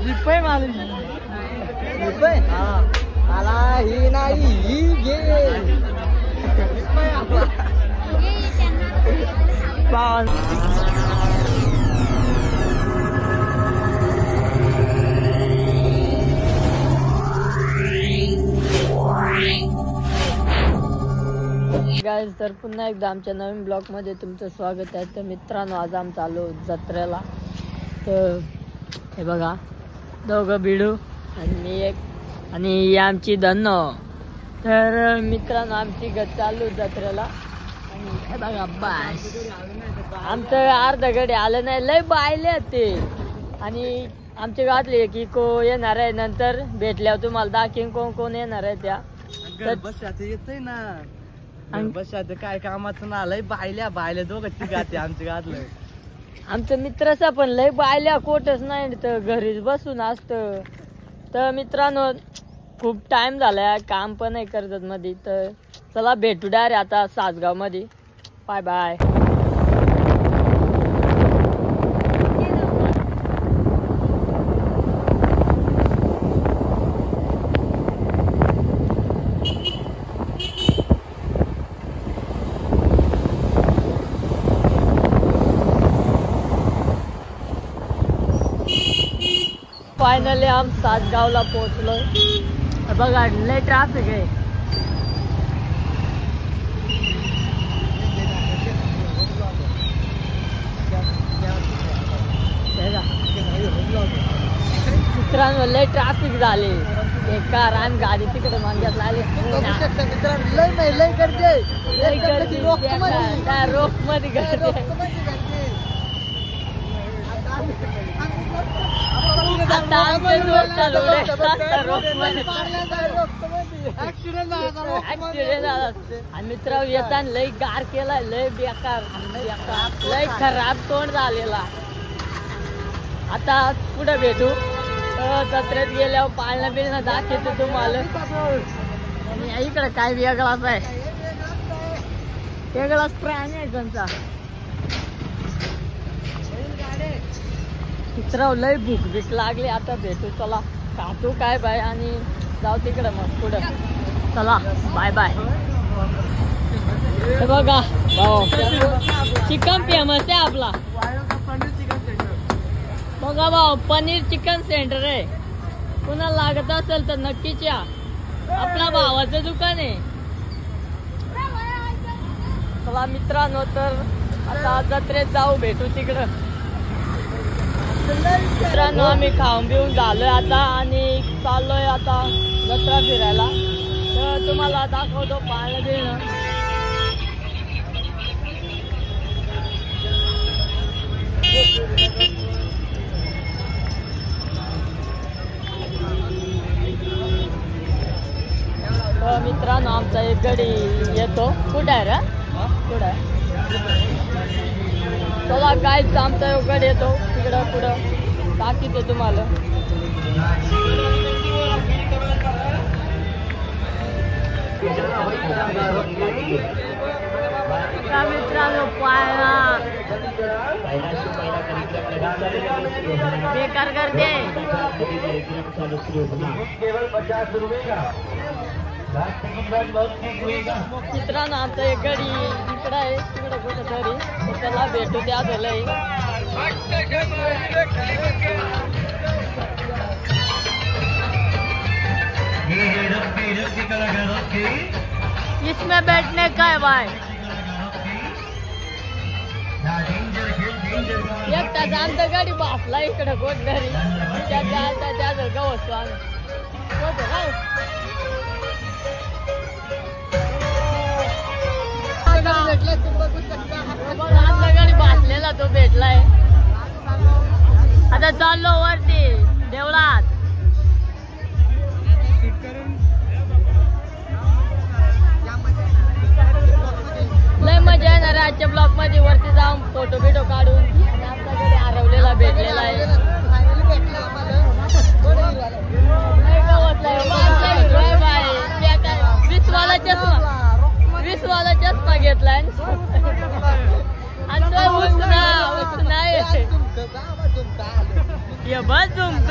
रुपये मालूम रुपये मला ही नाही ही घे गाइस, तर पुन्हा एकदा आमच्या नवीन ब्लॉग मध्ये तुमचं स्वागत आहे. तर मित्रांनो, आज आम चालू जत्रेला. तर हे बघा, दोघं बिडू आणि एक आणि आमची धन्नो. तर मित्रांनो, आमची चालू जत्रेला आणि हे बघा बास, आमचं अर्ध गडी आलं नाही, लय बायले ते. आणि आमच्या गावातले की को येणार आहे, नंतर भेटल्यावर तुम्हाला दाखीन कोण कोण येणार आहे त्या. येतय ना बस आता काय कामाचं ना, लय बायल्या दोघं तिघाते आमच्या गावातलं. आमचं मित्रसा पण लय बायल्या कोटच नाही, तर घरीच बसून असत. तर मित्रांनो, खूप टाइम झालाय, काम पण नाही करत मध्ये. तर चला भेटू डायरेक्ट आता सासगाव मध्ये. Bye bye. फायनली आम सासगावला पोहोचलो. बघा लय ट्रॅफिक आहे. मित्रांनो, लय ट्रॅफिक झाले. कार आणि गाडी तिकडे मागे आले. लय करते रोख मध्ये करते. मित्र येताना लय गार केला, लय बेकार लय खराब तोंड झालेला. आता पुढे भेटू जत्रेत गेल्यावर पाळणं बिळणं दाखवतो तुम्हाला. आणि इकडे काय वेगळाच आहे, वेगळाच प्राणी आहे त्यांचा. मित्रांनो, लय भूक बीक लागली, आता भेटू. चला खातो काय बाय आणि जाऊ तिकडे मग पुढं. चला बाय बाय. बघा भाऊ, चिकन फेमस आहे आपला. बघा भाऊ, पनीर चिकन सेंटर आहे. कुणाला लागत असेल तर नक्कीच या. आपल्या भावाचं दुकान आहे. चला मित्रांनो, तर आता जत्रेत जाऊ, भेटू तिकडं. मित्रांनो, आम्ही खाऊन पिऊन झालोय आता आणि चाललोय आता जत्रा फिरायला. तर तुम्हाला दाखवतो पाळणं बिळणं. तर मित्रांनो, आमचा एक गडी येतो. कुठं आहे रे, कुठं आहे? चला गाईच, आमचा एक गडी येतो तिकडं पुढं दाखवतो तुम्हाला. मित्रांनो, पायला बेकार करते. मित्रांनो, आमचा एक गडी इकडं आहे, तिकडं कुठं तरी. चला भेटू त्या झालंय. इसमें बैठने का है भाई. एक तास आमचा गाडी बासला इकडं कोण घरी. त्या गवसतो आम्ही. आमचा गाडी बासलेला तो भेटलाय. आता चाललो वरती देवळात. लय मजा येणार आजच्या ब्लॉक मध्ये. वरती जाऊन फोटो बिटो काढून. आणि आमचा घरी हरवलेला भेटलेला आहे. विसवाला चष्मा घेतलाय आणि ये बस झुमक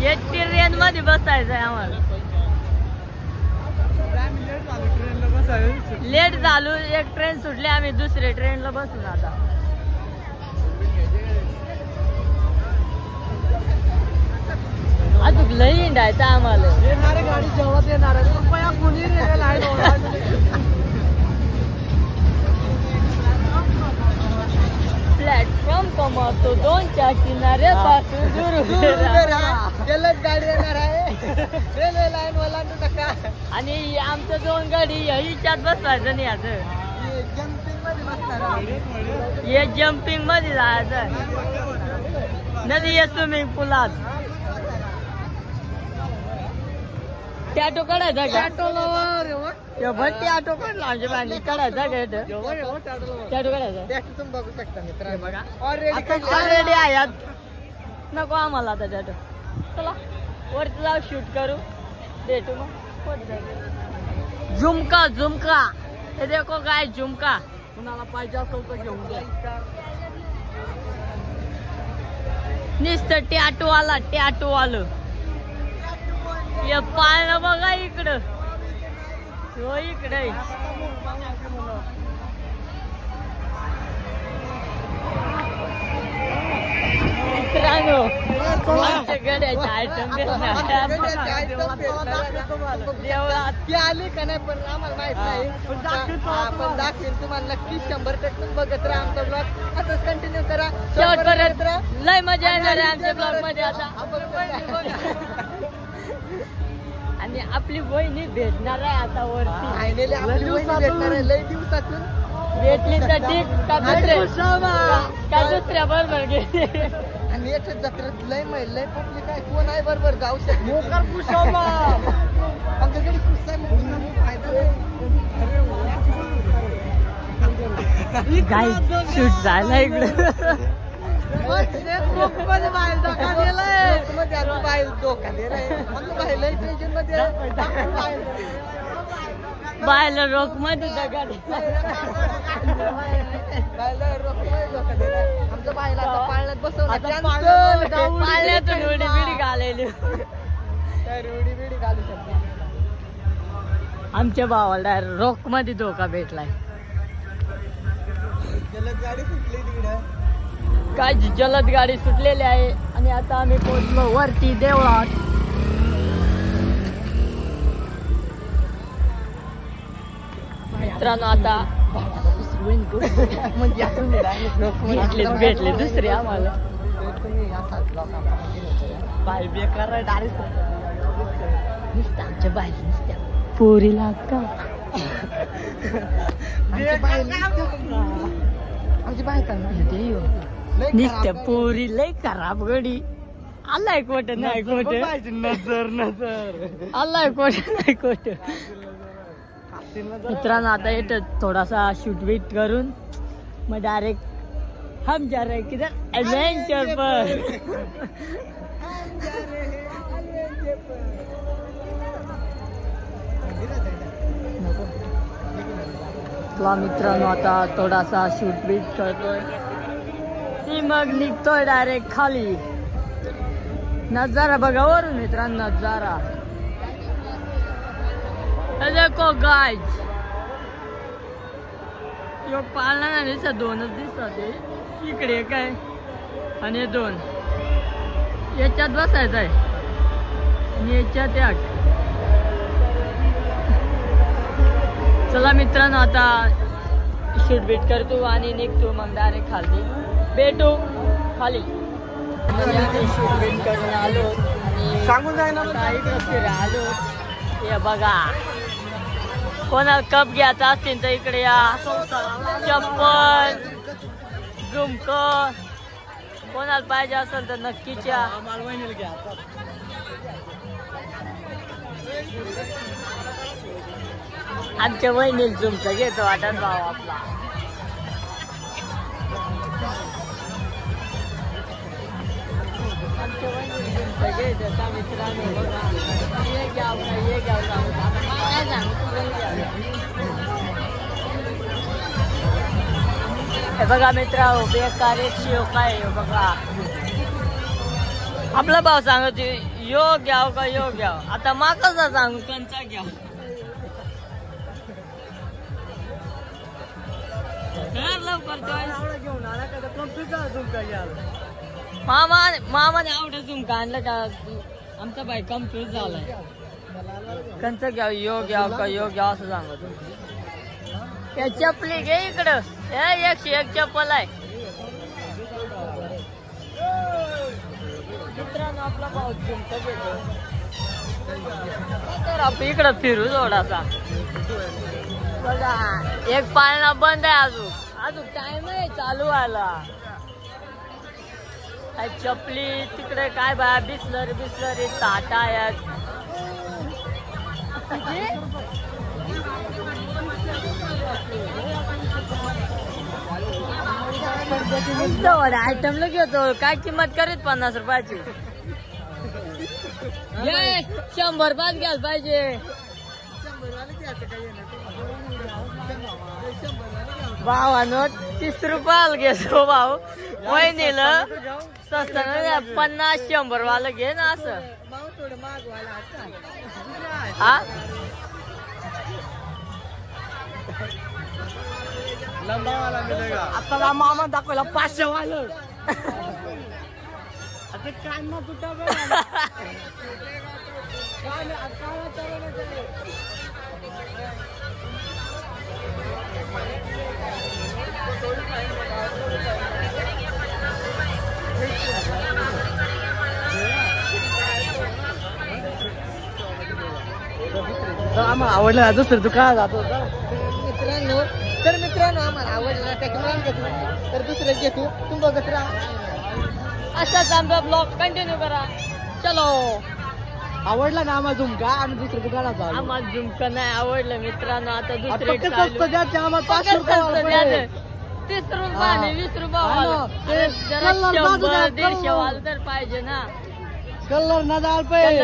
ये ट्रेन मध्ये बसायचंय आम्हाला. लेट झालो, एक ट्रेन सुटली, आम्ही दुसऱ्या ट्रेनला बसून आता. अजून लई हिंडायचं आम्हाला. येणारे गाडी जेव्हा येणार आहे कृपया कोणी प्लॅटफॉर्म कमावतो 2च्या किनाऱ्यापासून दूर उभे राहा. जलद गाडी येणार आहे रेल्वे लाईन ओलांडू नका. आणि आमचं 2 गाडी हिच्यात बसवायचं नाही. आता जम्पिंग मध्ये बसणार. हे जम्पिंग मध्ये जायचं. नदी आहे स्विमिंग पुलात. टॅटो काढायचा का? भट्टी ऑटो काढला आमच्या पाणी काढायचा का? टॅटो काढायचा. तुम्ही बघू शकता मित्र. बघा ऑलरेडी ऑलरेडी आहे. नको आम्हाला आता टॅटो. चला वरती जाऊ शूट करू. भेटू मग. झुमका झुमका हे देखो काय झुमका. कुणाला पाहिजे असेल तर घेऊन द्या. नुसतं टॅटो आला टॅटो आलं. हे पाळणं बघा इकडं. हो इकडे मित्रांनो गड्याचे आयटम देवळात ती आली का नाही पण आम्हाला माहित नाही. पण दाखवेल तुम्हाला नक्की 100% बघत राहा आमचा ब्लॉग. असंच कंटिन्यू करा. शेवटपर्यंत लय मजा येणार आहे आमच्या ब्लॉग मध्ये आता. आणि आपली वहिनी भेटणार आहे आता वरती. फायनली आपली वहिनी भेटणार आहे लय दिवसातून. भेटली तर ठीक का दुसऱ्या बरोबर गेली. आणि याच्या जत्रेत लय महिला लय पब्लिक आहे. कोण आहे बरोबर जाऊ शकतो. आमच्याकडे काय शूट झाला इकडं. बायला रोक मध्ये दगड. आमच्या बायला आता पाळण्यात बसवलं. पाळण्यातून उडी बिडी घालायली. उडी बिडी घालू शकतो. आमच्या भावाला डायरेक्ट रोक मध्ये धोका भेटलाय. जलद गाडी सुटली तिकडे. काय जलद गाडी सुटलेली आहे. आणि आता आम्ही पोहोचलो वरती देवळात. मित्रांनो आता भेटले दुसरे आम्हाला. बाय बेकार आहे डायरेक्ट. नुसतं आमच्या बाहेर नुसत्या पोरीला का आमची बाय नुसत्या पोरी लय खराब गडी. आलाय कोट नाही कोट. नजर नजर आलाय कोट नाही कोट. मित्रांनो आता येत थोडासा शूट बीट करून मग डायरेक्ट हम जा रहे किधर एडवेंचर पर. तुला मित्रांनो आता थोडासा शूट बीट करतोय. ती मग निघतोय डायरेक्ट खाली. नजारा बघा वरून मित्रांनो नजारा. देखो गाइस यो पाळणा नाही दिसत. 2च दिसतात. इकडे काय आणि 2 याच्यात बसायचं आहे. आणि याच्यात एक. चला मित्रांनो आता शूट बीट करतो आणि निघतो मग डायरेक्ट खाली. भेटू खाली. शूट बीट करून आलो आणि सांगून जाय ना. आलो. हे बघा कोणाला कप घ्यायचा असतील तर इकडे या. चप्पल झुमक कोणाला पाहिजे असेल तर नक्कीच या. आमच्या वहिनीला झुमक घेतो वाटत भाऊ आपला. आमच्या वहिनीला झुमक घ्यायचं मित्रांनो. बघा ये घ्याव का ये घ्याव काय सांगू. हे बघा मित्र बेकारी शिव काय बघा आपला भाव सांगत यो घ्याव का यो घ्याव आता माकाचा सांगू कंचा घ्याव मामाने आवडत झुमका आणलं का आमचा बाई कम्प्युटर झालाय कंच घ्याव यो घ्याव का यो घ्याव असं सांगत या चपली घे इकडं 101 चप्पल आहे मित्रांनो आपला भाऊ झुमका घेतो तर आपण इकडं फिरू थोडासा बघा एक पाळणा बंद आहे अजून टाइम आहे चालू व्हायला काय चपली तिकडे काय बाया बिस्लरी ताटा आहेत आयटमला घेतो काय किंमत करीत 50 रुपयाची 100 पाच घ्यायला पाहिजे भावानो 30 रुपयाला घेतो भाऊ वहिनीला स्वस्त 50-100 वाला घे ना असं हा आता मामा दाखवला 500 वालं आता कान तुटा आम्हाला आवडलं दुसरं दुकान जातो मित्रांनो आम्हाला आवडलं त्याच्यामुळे घेतो तर दुसरं घेतो तुम्ही बघत राहा असाच आमचा ब्लॉग कंटिन्यू करा चलो आवडला ना आम्हाला झुमका आणि दुसऱ्या दुकानात जाऊ आम्हाला झुमका नाही आवडलं मित्रांनो आता दुसरे आम्हाला 500 रुपये 30 रुपये 20 रुपये 100-150 वाल तर पाहिजे ना कलर ना झालं पाहिजे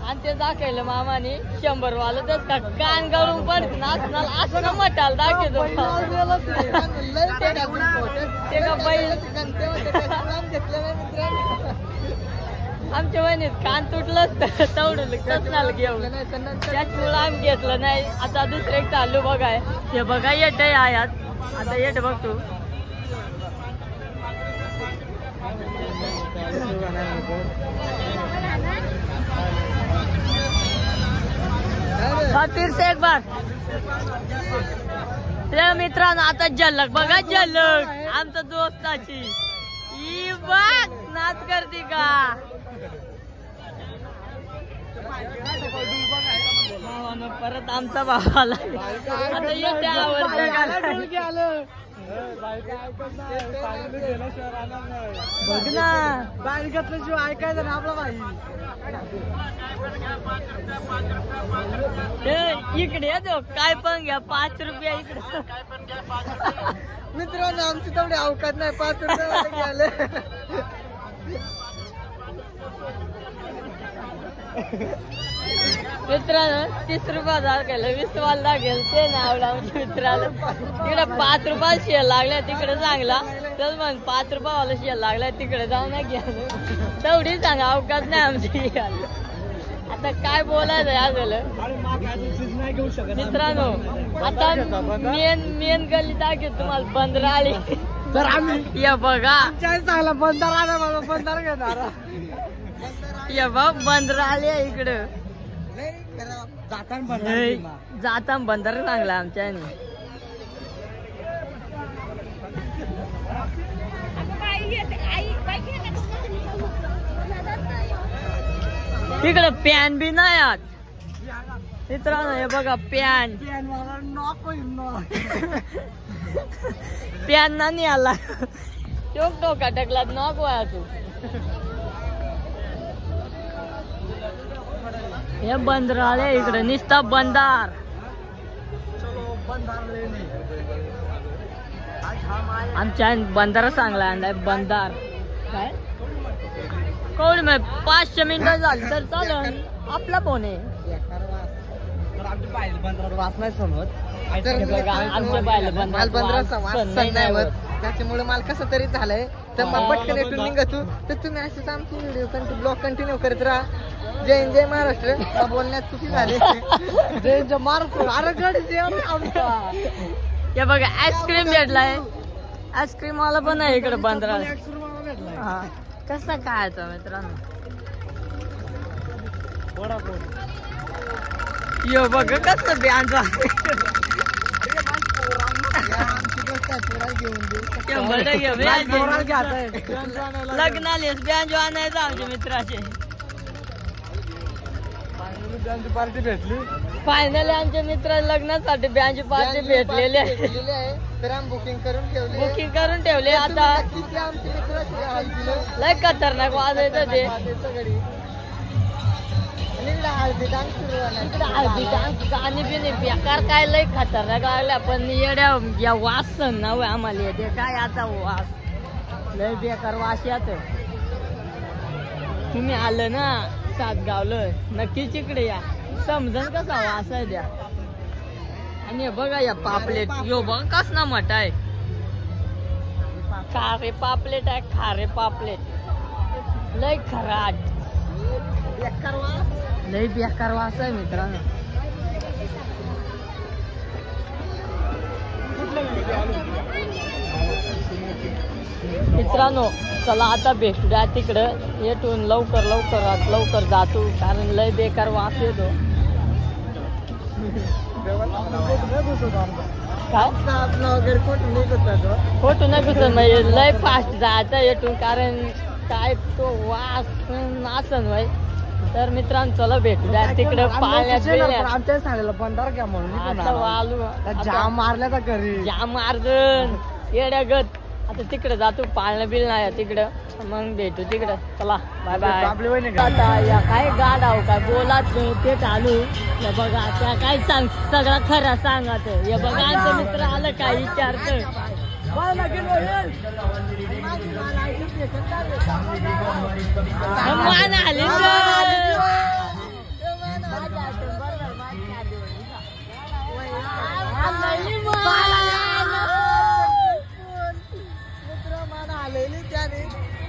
आणि ते दाखवलं मामाने 100 वालं तर का कान गळून पडत नाचणार असं मटाल दाखवतो ते का बैल आमच्या वहिनीत कान तुटलं तेवढं कसं घेऊन त्याच्यामुळे आम्ही घेतलं नाही आता दुसरे चालू बघाय हे बघा येट आयात आता येट बघतो फिर से एक बार मित्रांनो आता झलक बघा झलक आमच्या दोस्ताची ही बघ नाच करते का परत आमचा भावाला आता येते आवडतं बघ ना बाहेर घेतल्याशिवाय ऐकायचं ना आपला भाई इकडे येतो काय पण घ्या 5 रुपये इकडे मित्रांनो आमची तेवढी अवकात नाही 5 रुपये घ्यायला मित्रांनो 30 रुपया केलं 20 वाला लागेल ते ना आवडलं आमच्या मित्राला तिकडे 5 रुपयाला शेअर लागला तिकडे चांगला तर मग 5 रुपयावाला शेअर लागला तिकडे जाऊ ना घ्या तेवढी सांगा अवकाश नाही आमची आता काय बोलायचं या झालं मित्रांनो आता मेन गल्ली दाखव तुम्हाला बंदर आली तर आम्ही या बघा चांगला बंदर आला बाबा बंदर घेणार या बघ बंदर आले इकडं जाता बंदर चांगला आमच्या तिकडे पॅन बी नाही आत मित्रांनो हे बघा पॅन पॅन नाही आला टोका टाकला नको आहे तू हे बंदर आले इकडे निस्ता बंदार आमच्या बंदार चांगला आणलाय बंदार काय कोण मग 5 मिनिटं झाली तर चालेल आपला फोन आहे बंदरात वाच नाही समज तर बघा, आमच्या बायला माल बंदराचा वास सहन सहन नाही होत. होत. त्याच्यामुळे माल कसं तरी झालंय. तर मग पटकन इथून निघतो. तर तुम्ही असेच आमची व्हिडिओ ब्लॉग कंटिन्यू करत राहा. जय जय महाराष्ट्र. बोलण्यात चुकी झाली. जय जय महाराष्ट्र. आमचा हे बघा आईस्क्रीम भेटलाय. आईस्क्रीम वाला पण आहे इकडे बंदरा. हा कसा खायचा मित्रांनो. यो बघ कसं ब्यांजो लग्नालेच ब्यांजो आणायचं आमच्या मित्राचे. पार्टी भेटली. फायनली आमच्या मित्रा लग्नासाठी ब्यांजो पार्टी भेटलेली आहे. तर आम्ही बुकिंग करून ठेवली. बुकिंग करून ठेवले. आता आमची मित्र लय खतरनाक वाजायचं ते. हळदी डान्स सुरू झाला. हळदी डान्स गाणी बिनी बेकार काय लय खतरनाक लागल्या. पण येड्या या वास ना आम्हाला येते काय आता वास लय बेकार वास येत. तुम्ही आलं ना सातगावलं नक्कीच इकडे या. समजन कसा वास आहे द्या. आणि बघा या पापलेट. यो बघ कस ना मठ आहे. खारे पापलेट आहे. खारे पापलेट लय खराट बेकार वास. लय बेकार वास आहे मित्रांनो. मित्रांनो चला आता भेटूया तिकडं. येतून लवकर जातो कारण लय बेकार वास येतो. काय वगैरे खोटू नाही घुसत म्हणजे लय फास्ट जायचं येतून कारण काय तो वास नासन व्हाय. तर मित्रांनो चला भेटूया तिकडे पाण्यात. आमच्या सांगायला बंदार घ्या म्हणून आता वालू जाम मारल्या घरी. जाम मार्जन येड्यागत. आता तिकडे जातो पाळणं बिल नाही तिकडं. मग भेटू तिकडं. चला बाय बाय. आता या काय गाडाव काय बोलात ते चालू. हे बघा त्या काय सांग सगळं खरं सांगत. हे बघा आमचं मित्र आलं काय विचारत. मान आले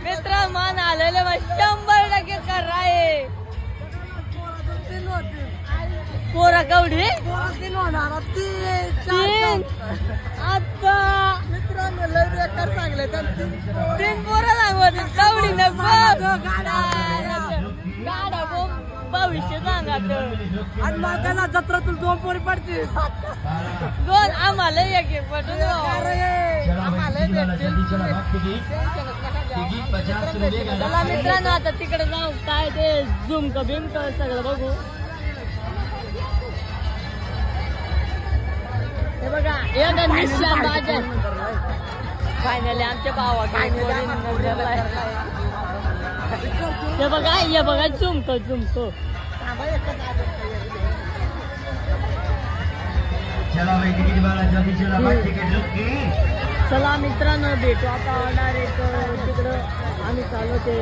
मित्र मान आलेले 100% कर आहे. पोरा कवडी आता मित्रांनो लय बेकार सांगले. 3 पोरं सांगत कवडी नको गाडा भविष्य सांगत. आणि माझ्या जत्रातून 2 पोरी पडते. 2 आम्हाला एक पटून चला मित्रांनो आता तिकडे जाऊ. काय ते झुम बिम सगळं बघू. हे बघा एक निशान बाजार. फायनली आमच्या भावा हे बघा झुमतो. चला मित्रांनो भेटू आता डायरेक्ट तिकडं. आम्ही चालू ते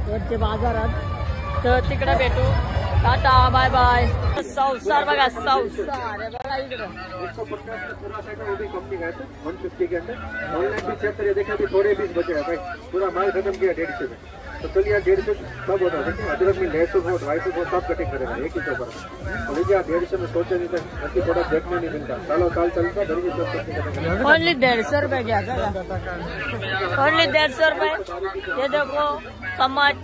वरच्या बाजारात. तर तिकडे भेटू. Tata bye bye. संसार बघा संसार बघा इकडं. 150 के अंदर ऑनलाइन भी चेक करिए. देखा भी थोड़े पीस बचे हैं भाई. पूरा माल खत्म किया 150 में. तो चलिए 150 सब होता है. अदरक में लहसुन हो ड्राई फ्रूट हो सब कटिंग करेगा एक ही के ऊपर. और देखिए 150 में सोचे नहीं था बाकी थोड़ा देखने नहीं मिलता. सालों साल चलता घर की सब कटिंग. ओनली 150 रुपए क्या था. ओनली 150 रुपए. ये देखो चम्मच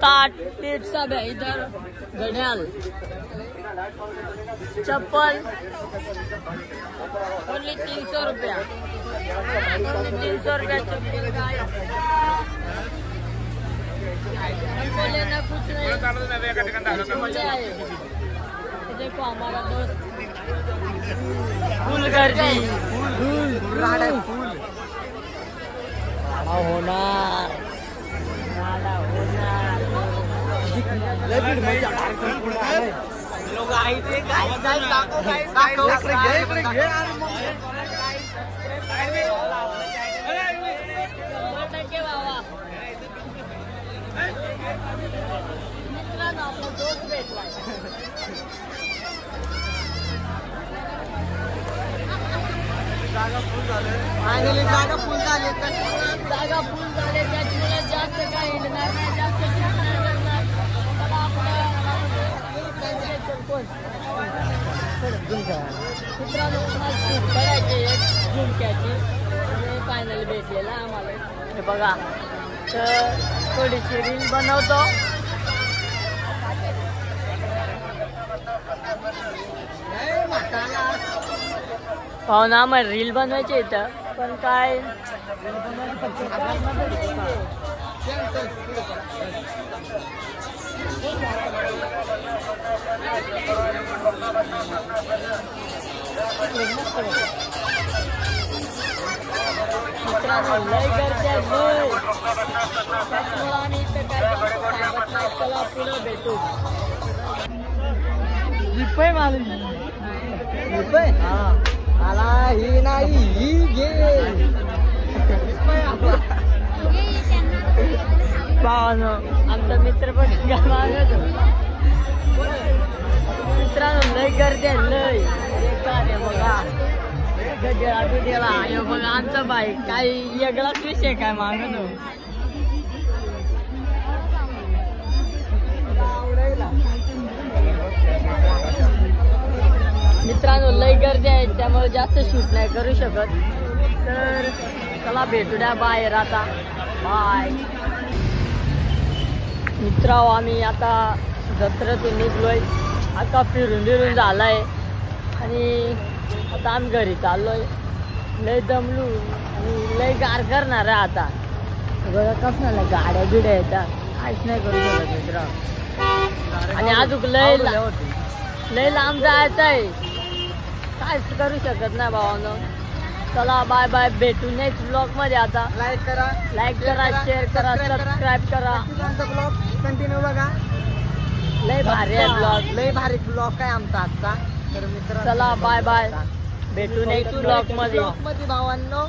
ताट पीठ सब है इधर. घड़ियाल चप्पल ओनली 300 रुपया. 300 रुपया चप्पल का. हमको लेना कुछ नहीं. देखो हमारा दोस्त फूल कर दी. होणार लोग आए मित्रांनो आपला दोस्त भेटला. फायनली जागा फुल झाली जागा फुल झाले त्याच्यामुळे जास्त काय हिंडणार नाही, जास्त शिकणार करणार. आता मित्रांनो आज शूट करायचे एक झुमक्याची फायनल भेटलेला आम्हाला. हे बघा तर थोडीशी रील बनवतो. पाहून आम्हाला रील बनवायचे इथं पण काय मित्रांनो लय गर्दी आहे लय. त्याच्यामुळे आम्ही इथं काय सांगत नाही. चला पुढे भेटू. रुपये मला ही नाही ही घे. पाहनो आमचा मित्र पण मागत मित्रांनो लय गर्दी आहे लय बेकार आहे बघा. गजरा बिजरा आहे बघा आमचा बाईक काही वेगळाच विषय काय मागत हो. मित्रांनो लय गर्दी आहे त्यामुळे जास्त शूट नाही करू शकत. तर चला भेटू द्या बाहेर आता. बाय मित्रांनो आम्ही आता जत्रेतून निघलोय. आता फिरून झालाय आणि आता आम्ही घरी चाललोय. लय दमलू आणि लय गार करणार आहे आता. बघा कसं नाही गाड्या बिड्या येतात काहीच नाही करू शकत मित्र. आणि अजून लय लांब जायचं आहे काहीच करू शकत नाही भावानं. चला बाय बाय भेटू नेक्स्ट ब्लॉग मध्ये. आता लाईक करा शेअर करा सबस्क्राईब करा. ब्लॉग कंटिन्यू बघा. लय भारी आहे ब्लॉग. लय भारी ब्लॉग काय आमचा आजचा. तर मित्र चला बाय बाय भेटू नेक्स्ट ब्लॉग मध्ये भावांनो.